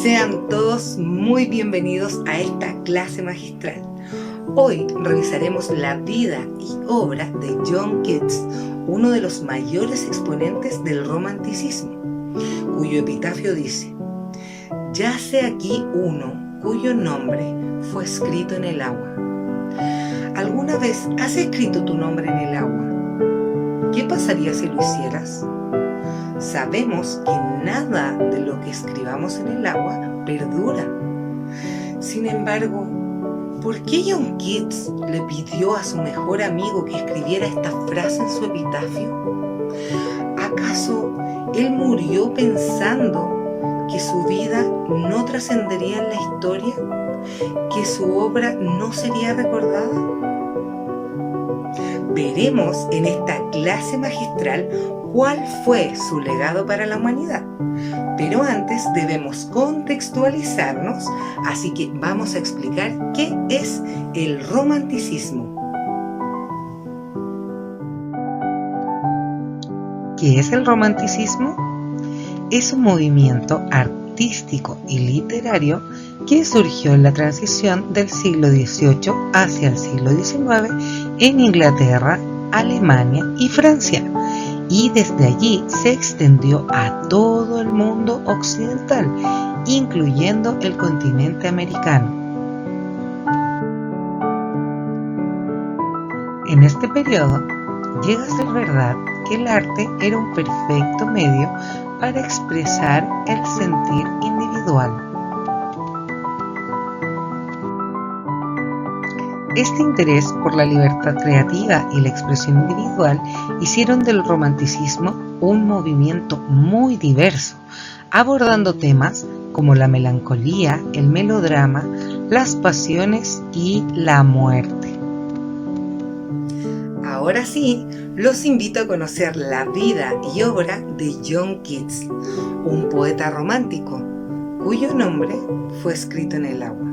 Sean todos muy bienvenidos a esta clase magistral. Hoy revisaremos la vida y obra de John Keats, uno de los mayores exponentes del romanticismo, cuyo epitafio dice: «Yace aquí uno cuyo nombre fue escrito en el agua». ¿Alguna vez has escrito tu nombre en el agua? ¿Qué pasaría si lo hicieras? Sabemos que nada de lo que escribamos en el agua perdura. Sin embargo, ¿por qué John Keats le pidió a su mejor amigo que escribiera esta frase en su epitafio? ¿Acaso él murió pensando que su vida no trascendería en la historia? ¿Que su obra no sería recordada? Veremos en esta clase magistral cuál fue su legado para la humanidad. Pero antes debemos contextualizarnos, así que vamos a explicar qué es el romanticismo. ¿Qué es el romanticismo? Es un movimiento artístico y literario que surgió en la transición del siglo XVIII hacia el siglo XIX en Inglaterra, Alemania y Francia, y desde allí se extendió a todo el mundo occidental, incluyendo el continente americano. En este periodo, llega a ser verdad que el arte era un perfecto medio para expresar el sentir individual. Este interés por la libertad creativa y la expresión individual hicieron del romanticismo un movimiento muy diverso, abordando temas como la melancolía, el melodrama, las pasiones y la muerte. Ahora sí, los invito a conocer la vida y obra de John Keats, un poeta romántico cuyo nombre fue escrito en el agua.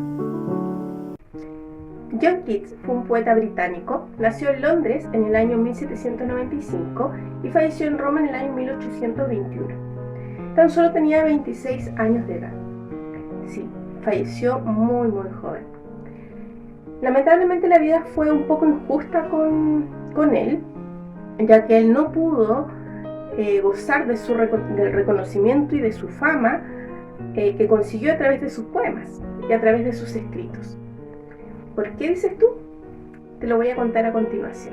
John Keats fue un poeta británico. Nació en Londres en el año 1795 y falleció en Roma en el año 1821. Tan solo tenía 26 años de edad. Sí, falleció muy muy joven. Lamentablemente la vida fue un poco injusta con él, ya que él no pudo gozar del reconocimiento y de su fama que consiguió a través de sus poemas y a través de sus escritos. ¿Por qué dices tú? Te lo voy a contar a continuación.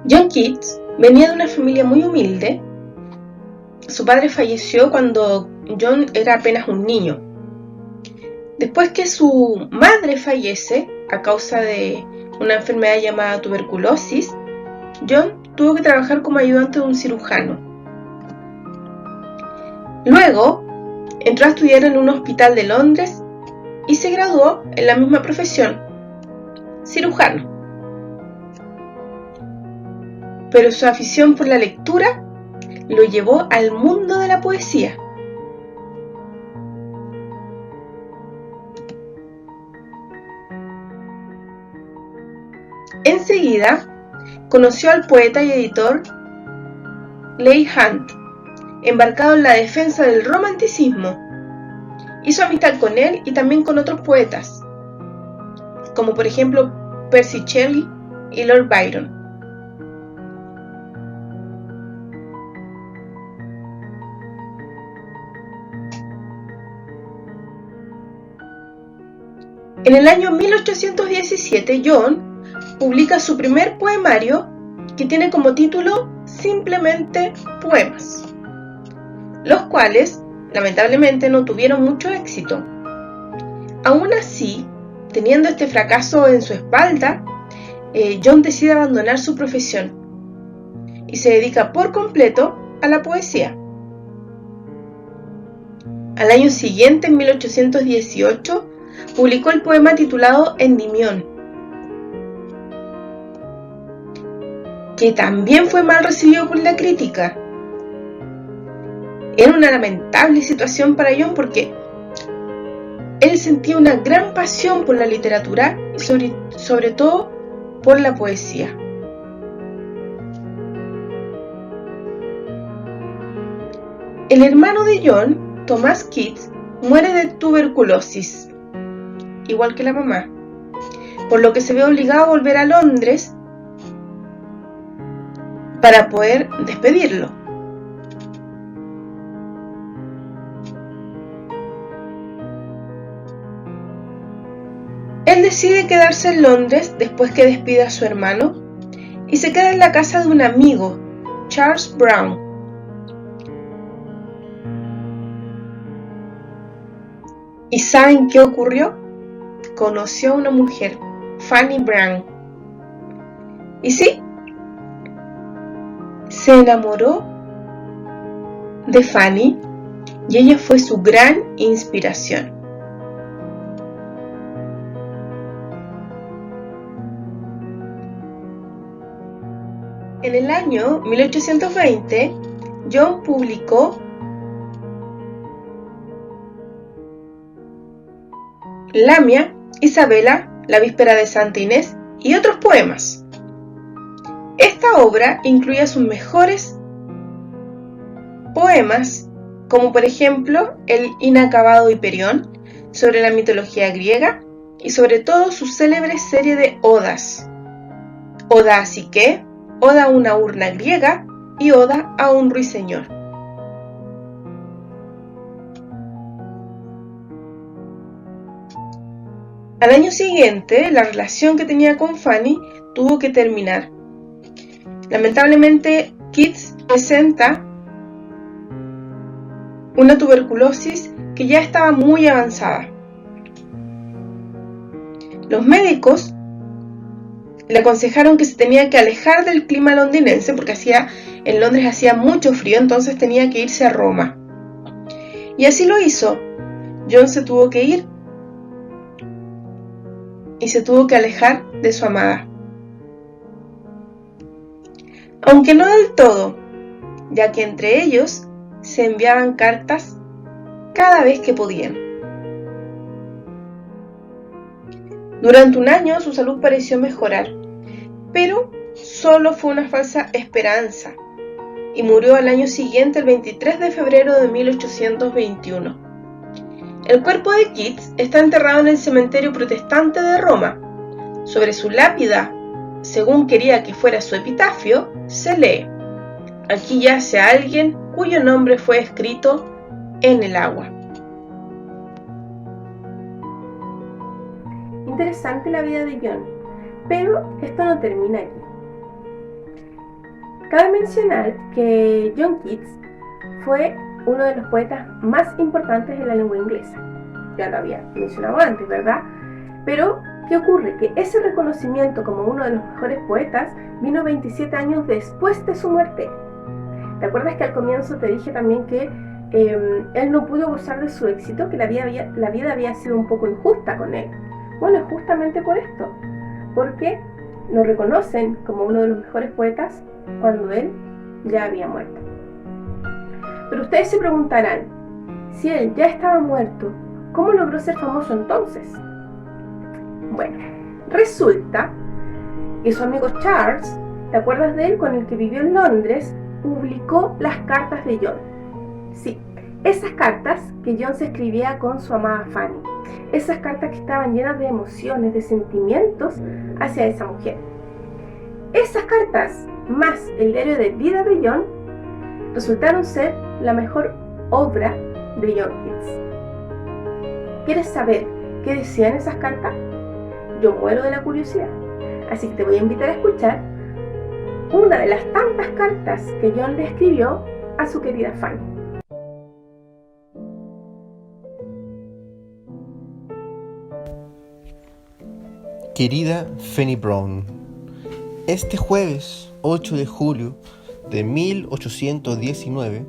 John Keats venía de una familia muy humilde. Su padre falleció cuando John era apenas un niño. Después que su madre fallece a causa de una enfermedad llamada tuberculosis, John tuvo que trabajar como ayudante de un cirujano. Luego, entró a estudiar en un hospital de Londres y se graduó en la misma profesión, cirujano. Pero su afición por la lectura lo llevó al mundo de la poesía. Enseguida, conoció al poeta y editor Leigh Hunt, embarcado en la defensa del romanticismo. Hizo amistad con él y también con otros poetas, como por ejemplo Percy Shelley y Lord Byron. En el año 1817, John publica su primer poemario que tiene como título simplemente Poemas, los cuales lamentablemente no tuvieron mucho éxito. Aún así, teniendo este fracaso en su espalda, John decide abandonar su profesión y se dedica por completo a la poesía. Al año siguiente, en 1818, publicó el poema titulado Endymión, que también fue mal recibido por la crítica. Era una lamentable situación para John porque él sentía una gran pasión por la literatura y sobre todo por la poesía. El hermano de John, Thomas Keats, muere de tuberculosis, igual que la mamá, por lo que se ve obligado a volver a Londres para poder despedirlo. Él decide quedarse en Londres después que despide a su hermano y se queda en la casa de un amigo, Charles Brown. ¿Y saben qué ocurrió? Conoció a una mujer, Fanny Brown. Y sí, se enamoró de Fanny y ella fue su gran inspiración. En el año 1820, John publicó Lamia, Isabela, La víspera de Santa Inés y otros poemas. Esta obra incluía sus mejores poemas, como por ejemplo el inacabado Hiperión, sobre la mitología griega, y sobre todo su célebre serie de odas: Oda a Psique, Oda a una urna griega y Oda a un ruiseñor. Al año siguiente, la relación que tenía con Fanny tuvo que terminar. Lamentablemente, Keats presenta una tuberculosis que ya estaba muy avanzada. Los médicos le aconsejaron que se tenía que alejar del clima londinense porque en Londres hacía mucho frío, entonces tenía que irse a Roma. Y así lo hizo. John se tuvo que ir y se tuvo que alejar de su amada. Aunque no del todo, ya que entre ellos se enviaban cartas cada vez que podían. Durante un año su salud pareció mejorar, pero solo fue una falsa esperanza, y murió al año siguiente, el 23 de febrero de 1821. El cuerpo de Keats está enterrado en el cementerio protestante de Roma. Sobre su lápida, según quería que fuera su epitafio, se lee: aquí yace alguien cuyo nombre fue escrito en el agua. Interesante la vida de John, pero esto no termina aquí. Cabe mencionar que John Keats fue uno de los poetas más importantes de la lengua inglesa. Ya lo había mencionado antes, ¿verdad? Pero, ¿qué ocurre? Que ese reconocimiento como uno de los mejores poetas vino 27 años después de su muerte. ¿Te acuerdas que al comienzo te dije también que él no pudo gozar de su éxito, que la vida había sido un poco injusta con él? Bueno, es justamente por esto, porque lo reconocen como uno de los mejores poetas cuando él ya había muerto. Pero ustedes se preguntarán, si él ya estaba muerto, ¿cómo logró ser famoso entonces? Bueno, resulta que su amigo Charles, ¿te acuerdas de él, con el que vivió en Londres, publicó las cartas de John? Sí, esas cartas que John se escribía con su amada Fanny. Esas cartas que estaban llenas de emociones, de sentimientos hacia esa mujer. Esas cartas, más el diario de vida de John, resultaron ser la mejor obra de John Keats. ¿Quieres saber qué decían esas cartas? Yo muero de la curiosidad, así que te voy a invitar a escuchar una de las tantas cartas que John le escribió a su querida Fanny. Querida Fanny Brown, este jueves 8 de julio de 1819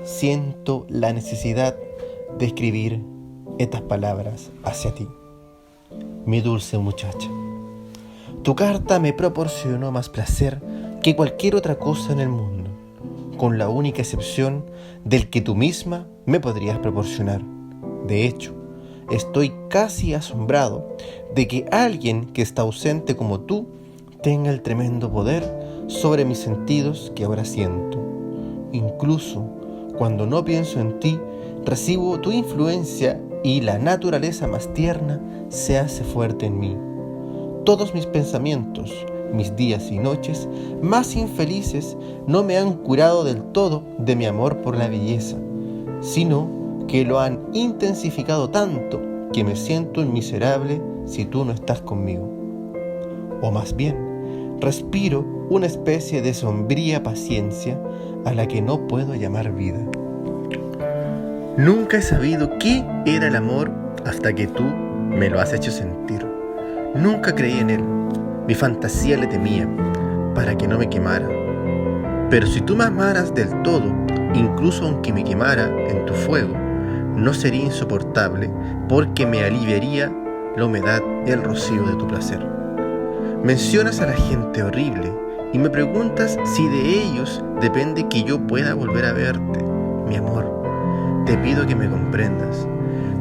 siento la necesidad de escribir estas palabras hacia ti, mi dulce muchacha. Tu carta me proporcionó más placer que cualquier otra cosa en el mundo, con la única excepción del que tú misma me podrías proporcionar. De hecho, estoy casi asombrado de que alguien que está ausente como tú tenga el tremendo poder sobre mis sentidos que ahora siento. Incluso cuando no pienso en ti, recibo tu influencia y la naturaleza más tierna se hace fuerte en mí. Todos mis pensamientos, mis días y noches más infelices no me han curado del todo de mi amor por la belleza, sino que lo han intensificado tanto que me siento miserable si tú no estás conmigo. O más bien, respiro una especie de sombría paciencia a la que no puedo llamar vida. Nunca he sabido qué era el amor hasta que tú me lo has hecho sentir. Nunca creí en él. Mi fantasía le temía para que no me quemara. Pero si tú me amaras del todo, incluso aunque me quemara en tu fuego, no sería insoportable porque me aliviaría la humedad y el rocío de tu placer. Mencionas a la gente horrible y me preguntas si de ellos depende que yo pueda volver a verte. Mi amor, te pido que me comprendas.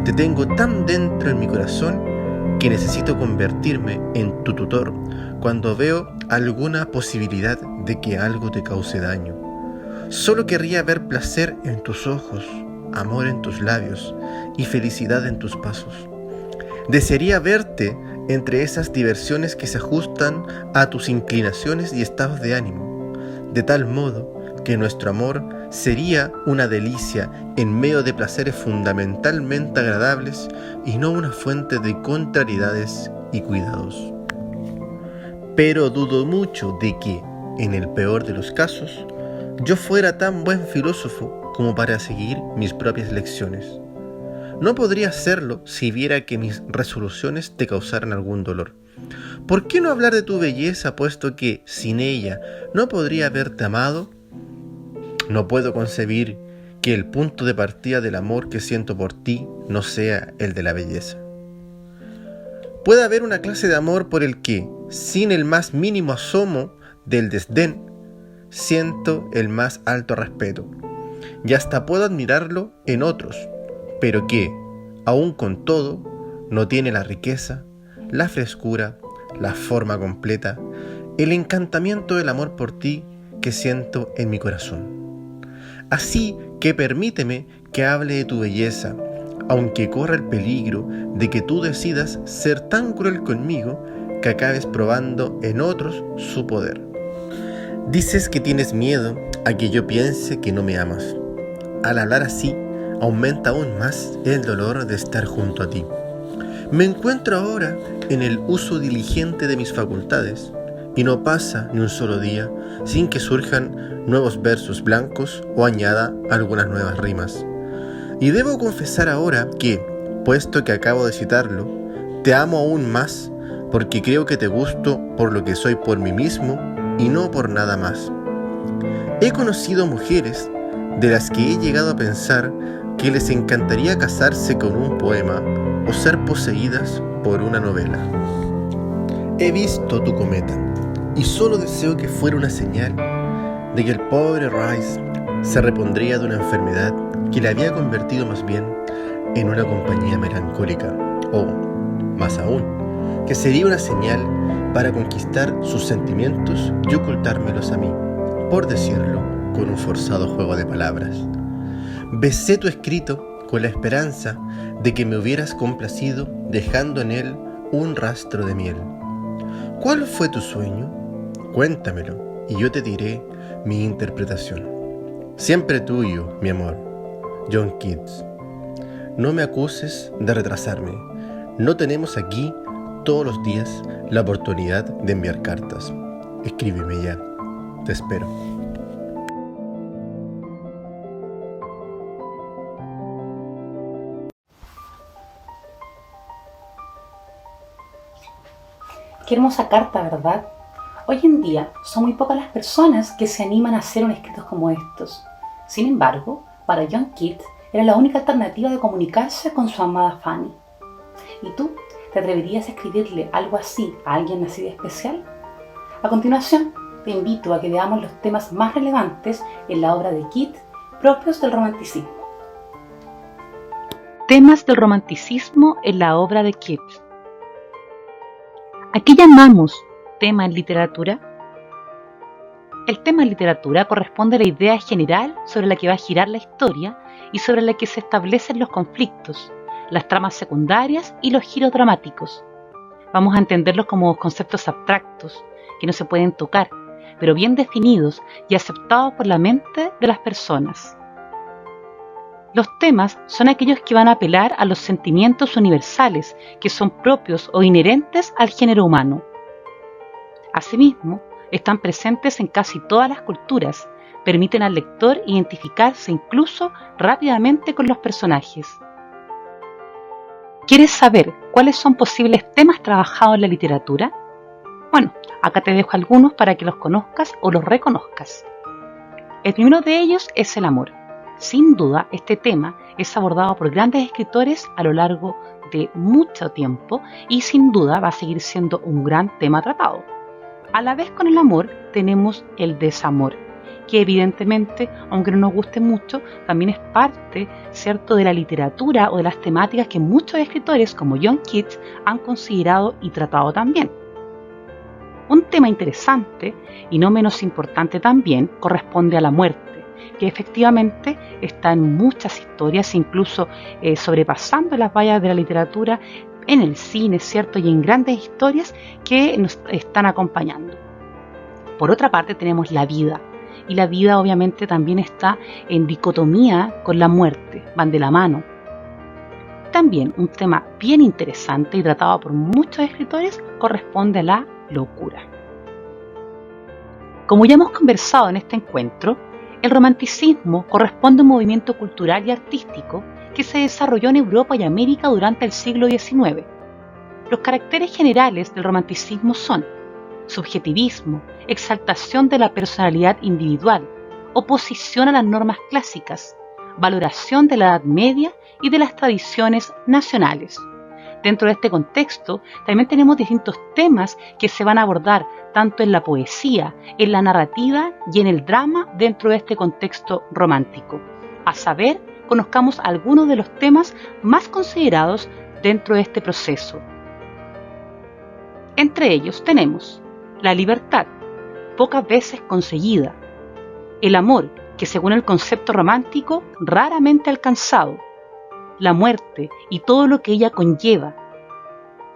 Te tengo tan dentro en mi corazón que necesito convertirme en tu tutor cuando veo alguna posibilidad de que algo te cause daño. Solo querría ver placer en tus ojos, amor en tus labios y felicidad en tus pasos. Desearía verte entre esas diversiones que se ajustan a tus inclinaciones y estados de ánimo, de tal modo que nuestro amor sería una delicia en medio de placeres fundamentalmente agradables y no una fuente de contrariedades y cuidados. Pero dudo mucho de que, en el peor de los casos, yo fuera tan buen filósofo como para seguir mis propias lecciones. No podría hacerlo si viera que mis resoluciones te causaran algún dolor. ¿Por qué no hablar de tu belleza, puesto que sin ella no podría haberte amado? No puedo concebir que el punto de partida del amor que siento por ti no sea el de la belleza. Puede haber una clase de amor por el que, sin el más mínimo asomo del desdén, siento el más alto respeto, y hasta puedo admirarlo en otros, pero que, aun con todo, no tiene la riqueza, la frescura, la forma completa, el encantamiento del amor por ti que siento en mi corazón. Así que permíteme que hable de tu belleza, aunque corra el peligro de que tú decidas ser tan cruel conmigo que acabes probando en otros su poder. Dices que tienes miedo a que yo piense que no me amas. Al hablar así, aumenta aún más el dolor de estar junto a ti. Me encuentro ahora en el uso diligente de mis facultades y no pasa ni un solo día sin que surjan nuevos versos blancos o añada algunas nuevas rimas. Y debo confesar ahora que, puesto que acabo de citarlo, te amo aún más porque creo que te gusto por lo que soy por mí mismo y no por nada más. He conocido mujeres de las que he llegado a pensar que les encantaría casarse con un poema o ser poseídas por una novela. He visto tu cometa y solo deseo que fuera una señal de que el pobre Rice se repondría de una enfermedad que le había convertido más bien en una compañía melancólica, o, más aún, que sería una señal para conquistar sus sentimientos y ocultármelos a mí, por decirlo con un forzado juego de palabras. Besé tu escrito con la esperanza de que me hubieras complacido dejando en él un rastro de miel. ¿Cuál fue tu sueño? Cuéntamelo y yo te diré mi interpretación. Siempre tuyo, mi amor, John Keats. No me acuses de retrasarme. No tenemos aquí todos los días la oportunidad de enviar cartas. Escríbeme ya. Te espero. Qué hermosa carta, ¿verdad? Hoy en día son muy pocas las personas que se animan a hacer un escritos como estos. Sin embargo, para John Keats era la única alternativa de comunicarse con su amada Fanny. ¿Y tú te atreverías a escribirle algo así a alguien así de especial? A continuación, te invito a que veamos los temas más relevantes en la obra de Keats propios del romanticismo. Temas del romanticismo en la obra de Keats. ¿A qué llamamos tema en literatura? El tema literatura corresponde a la idea general sobre la que va a girar la historia y sobre la que se establecen los conflictos, las tramas secundarias y los giros dramáticos. Vamos a entenderlos como conceptos abstractos que no se pueden tocar, pero bien definidos y aceptados por la mente de las personas. Los temas son aquellos que van a apelar a los sentimientos universales que son propios o inherentes al género humano. Asimismo, están presentes en casi todas las culturas, permiten al lector identificarse incluso rápidamente con los personajes. ¿Quieres saber cuáles son posibles temas trabajados en la literatura? Bueno, acá te dejo algunos para que los conozcas o los reconozcas. El primero de ellos es el amor. Sin duda, este tema es abordado por grandes escritores a lo largo de mucho tiempo y sin duda va a seguir siendo un gran tema tratado. A la vez con el amor tenemos el desamor, que evidentemente, aunque no nos guste mucho, también es parte, ¿cierto?, de la literatura o de las temáticas que muchos escritores como John Keats han considerado y tratado también. Un tema interesante y no menos importante también corresponde a la muerte, que efectivamente está en muchas historias, incluso sobrepasando las vallas de la literatura, en el cine, ¿cierto?, y en grandes historias que nos están acompañando. Por otra parte tenemos la vida, y la vida obviamente también está en dicotomía con la muerte, van de la mano. También un tema bien interesante y tratado por muchos escritores corresponde a la locura. Como ya hemos conversado en este encuentro, el romanticismo corresponde a un movimiento cultural y artístico que se desarrolló en Europa y América durante el siglo XIX. Los caracteres generales del romanticismo son subjetivismo, exaltación de la personalidad individual, oposición a las normas clásicas, valoración de la Edad Media y de las tradiciones nacionales. Dentro de este contexto, también tenemos distintos temas que se van a abordar tanto en la poesía, en la narrativa y en el drama dentro de este contexto romántico. A saber, conozcamos algunos de los temas más considerados dentro de este proceso. Entre ellos tenemos la libertad, pocas veces conseguida, el amor, que según el concepto romántico, raramente alcanzado, la muerte y todo lo que ella conlleva,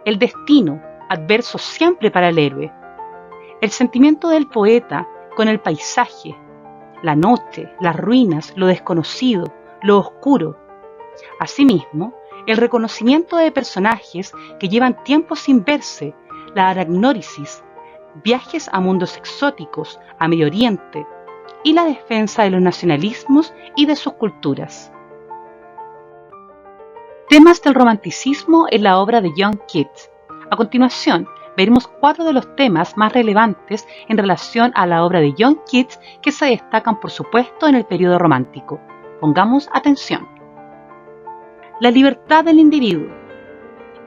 el destino, adverso siempre para el héroe, el sentimiento del poeta con el paisaje, la noche, las ruinas, lo desconocido, lo oscuro. Asimismo, el reconocimiento de personajes que llevan tiempo sin verse, la anagnórisis, viajes a mundos exóticos, a Medio Oriente, y la defensa de los nacionalismos y de sus culturas. Temas del romanticismo en la obra de John Keats. A continuación, veremos 4 de los temas más relevantes en relación a la obra de John Keats que se destacan, por supuesto, en el periodo romántico. Pongamos atención. La libertad del individuo.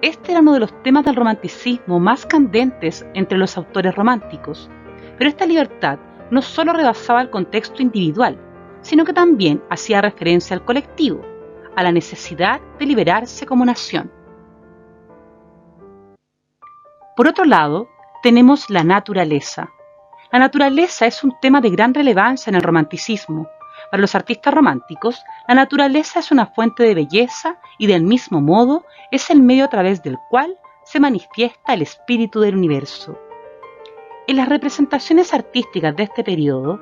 Este era uno de los temas del romanticismo más candentes entre los autores románticos, pero esta libertad no solo rebasaba el contexto individual, sino que también hacía referencia al colectivo, a la necesidad de liberarse como nación. Por otro lado, tenemos la naturaleza. La naturaleza es un tema de gran relevancia en el romanticismo. Para los artistas románticos, la naturaleza es una fuente de belleza y del mismo modo es el medio a través del cual se manifiesta el espíritu del universo. En las representaciones artísticas de este periodo,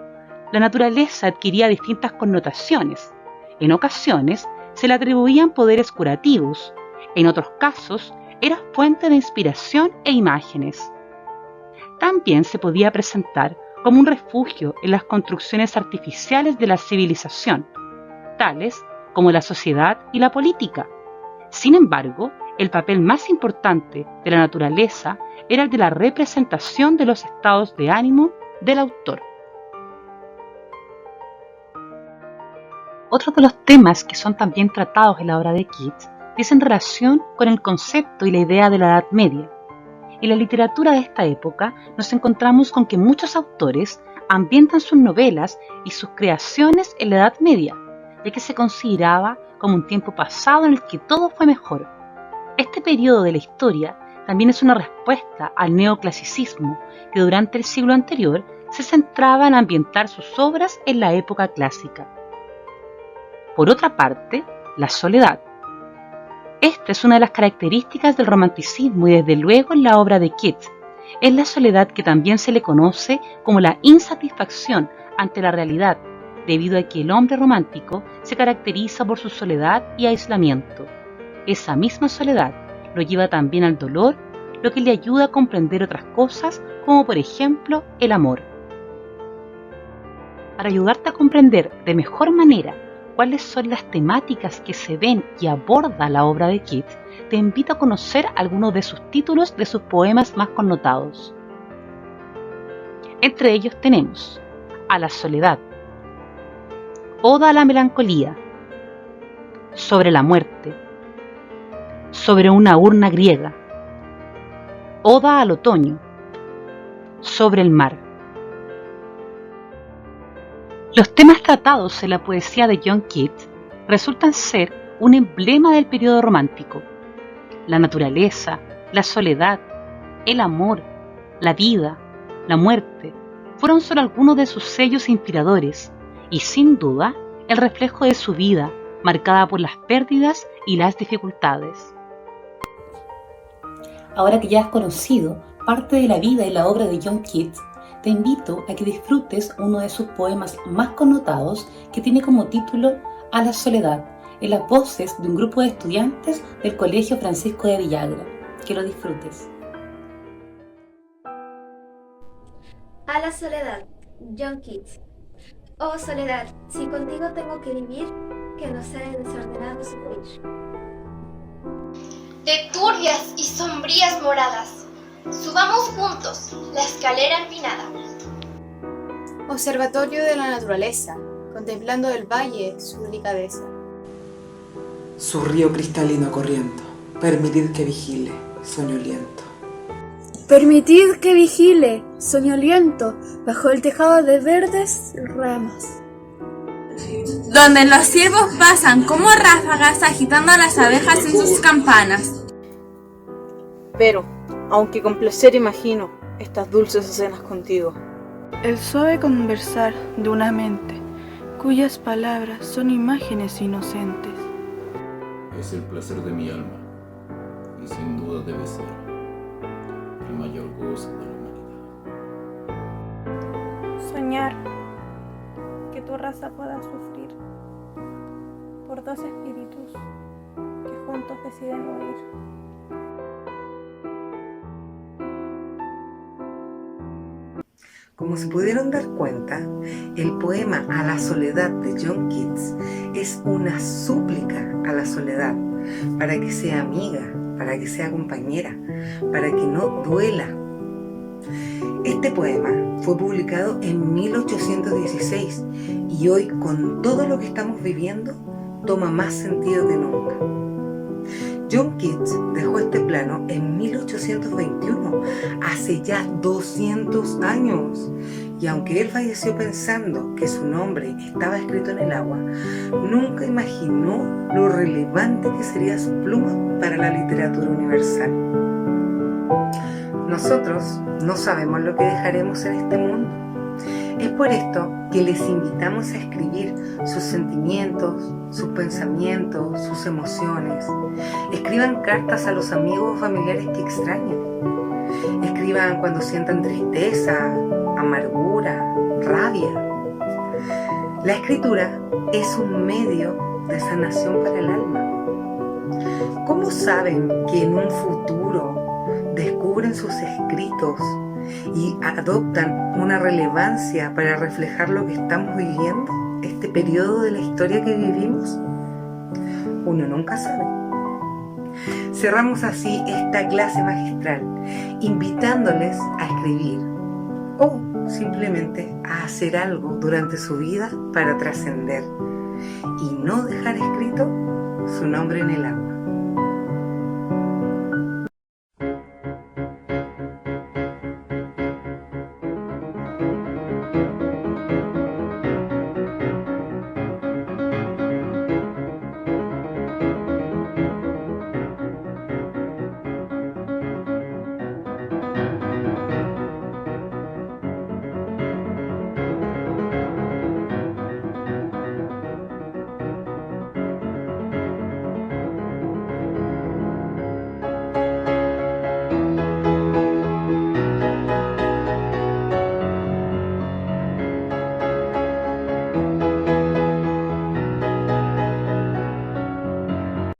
la naturaleza adquiría distintas connotaciones. En ocasiones se le atribuían poderes curativos, en otros casos era fuente de inspiración e imágenes. También se podía presentar como un refugio en las construcciones artificiales de la civilización, tales como la sociedad y la política. Sin embargo, el papel más importante de la naturaleza era el de la representación de los estados de ánimo del autor. Otro de los temas que son también tratados en la obra de Keats dicen relación con el concepto y la idea de la Edad Media. En la literatura de esta época nos encontramos con que muchos autores ambientan sus novelas y sus creaciones en la Edad Media, ya que se consideraba como un tiempo pasado en el que todo fue mejor. Este periodo de la historia también es una respuesta al neoclasicismo que durante el siglo anterior se centraba en ambientar sus obras en la época clásica. Por otra parte, la soledad. Esta es una de las características del romanticismo y desde luego en la obra de Keats. Es la soledad que también se le conoce como la insatisfacción ante la realidad, debido a que el hombre romántico se caracteriza por su soledad y aislamiento. Esa misma soledad lo lleva también al dolor, lo que le ayuda a comprender otras cosas, como por ejemplo el amor. Para ayudarte a comprender de mejor manera cuáles son las temáticas que se ven y aborda la obra de Keats, te invito a conocer algunos de sus títulos de sus poemas más connotados. Entre ellos tenemos A la soledad, Oda a la melancolía, Sobre la muerte, Sobre una urna griega, Oda al otoño, Sobre el mar. Los temas tratados en la poesía de John Keats resultan ser un emblema del periodo romántico. La naturaleza, la soledad, el amor, la vida, la muerte, fueron solo algunos de sus sellos inspiradores y sin duda el reflejo de su vida, marcada por las pérdidas y las dificultades. Ahora que ya has conocido parte de la vida y la obra de John Keats, te invito a que disfrutes uno de sus poemas más connotados que tiene como título A la soledad, en las voces de un grupo de estudiantes del Colegio Francisco de Villagra. Que lo disfrutes. A la soledad, John Keats. Oh soledad, si contigo tengo que vivir, que no sea de desordenado sufrir. De turbias y sombrías moradas, subamos juntos la escalera empinada. Observatorio de la naturaleza, contemplando el valle su delicadeza. Su río cristalino corriendo, permitid que vigile, soñoliento. Permitid que vigile, soñoliento, bajo el tejado de verdes ramas. Donde los ciervos pasan como ráfagas agitando a las abejas en sus campanas. Pero, aunque con placer imagino estas dulces escenas contigo. El suave conversar de una mente, cuyas palabras son imágenes inocentes. Es el placer de mi alma, y sin duda debe ser el mayor gozo de la humanidad. Soñar que tu raza pueda sufrir por dos espíritus que juntos deciden morir. Como se pudieron dar cuenta, el poema A la soledad de John Keats es una súplica a la soledad, para que sea amiga, para que sea compañera, para que no duela. Este poema fue publicado en 1816 y hoy, con todo lo que estamos viviendo, toma más sentido que nunca. John Keats dejó este plano en 1821, hace ya 200 años, y aunque él falleció pensando que su nombre estaba escrito en el agua, nunca imaginó lo relevante que sería su pluma para la literatura universal. Nosotros no sabemos lo que dejaremos en este mundo. Es por esto que les invitamos a escribir sus sentimientos, sus pensamientos, sus emociones. Escriban cartas a los amigos o familiares que extrañan. Escriban cuando sientan tristeza, amargura, rabia. La escritura es un medio de sanación para el alma. ¿Cómo saben que en un futuro descubren sus escritos y adoptan una relevancia para reflejar lo que estamos viviendo, este periodo de la historia que vivimos? Uno nunca sabe. Cerramos así esta clase magistral, invitándoles a escribir o simplemente a hacer algo durante su vida para trascender y no dejar escrito su nombre en el agua.